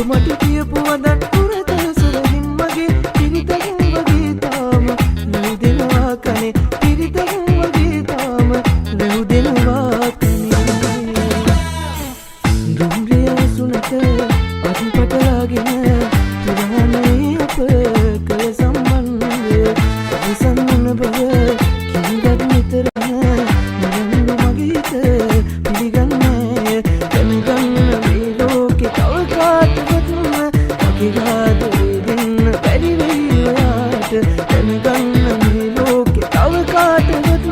මට කියපු වදන් පුරතල සුරහින් වගෙන පුරාණේ අප කළ සම්බන්ධය අවසන් බව කිරිගත් නිතරම මරන්න මගේ හිත පිළිගන්නේ දැනගන්න මේ ලෝකේ තව කාටවත් මගේ ආදරේ දෙන්න බැරි වෙයි ඔයාට දැනගන්න මේ ලෝකේ තව කාටවත්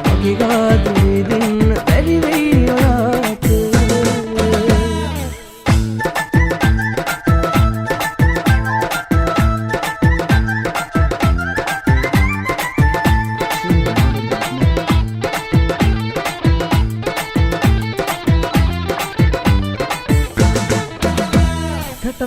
මගේ ආදරේ දෙන්න බැරි වෙයි ඔයාට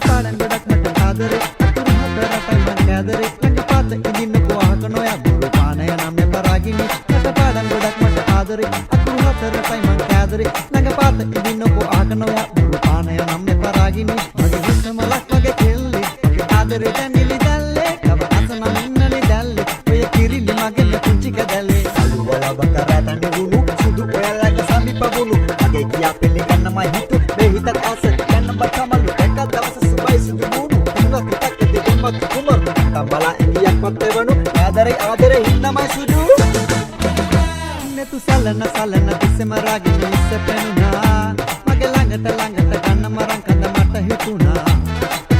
පාඩම් ගොඩක් මට ආදරේ අතුරු හතරටයි මං කෑදරේ ළඟපාත ඉඳින්නකෝ අහක නොයා බුරු පානය නම් යතරාගිනි මට පාඩම් ගොඩක් මට ආදරේ අතුරු හතරටයි මං කෑදරේ ළඟපාත ඉඳින්නකෝ අහක නොයා බුරු පානය නම් යතරාගිනි මගේ හුස්ම මලක් වගේ කෙල්ලි මගේ ආදරේ දැන්ගිලි දැල්ලේ කව අසන මින්නලි දැල්ලේ ඔය කිරිලි මගේ පුංචි කදල්ලේ අලු වල බකරටන්නේ වුණු සුදු ඔයාලගේ සමීප වුණු මගේ කියා පෙලි ගන්නමයි හිතු මේ හිතත් ආස ගන්න බකමලු එක දවස tambala indiyak pattevanu adare hinnamai sudu netu salana dissema ragina isse penuna mage langata ganna maran kanda mata hituna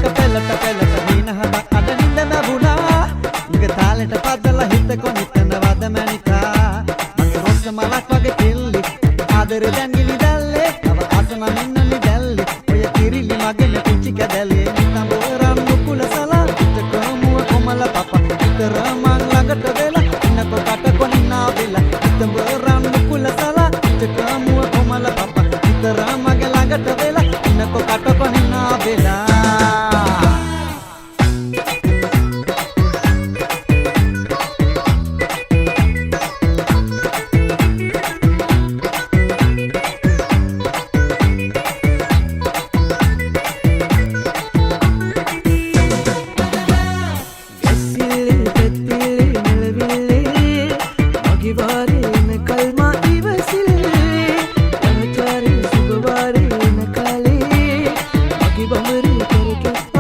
ka pelata hina hada adaninda nabuna inga taleta padala hitta konitana wada manika mage rossa malak wage tilli adare dangili dalle ava asana minnali dalle oya kirili mage ne pinchi kadale tamboran nukula sala komala papa teramang lagat vela innako katako ninna vela tamboran nukula sala kamu komala papa teramang lagat vela innako katako ninna vela Bamari karke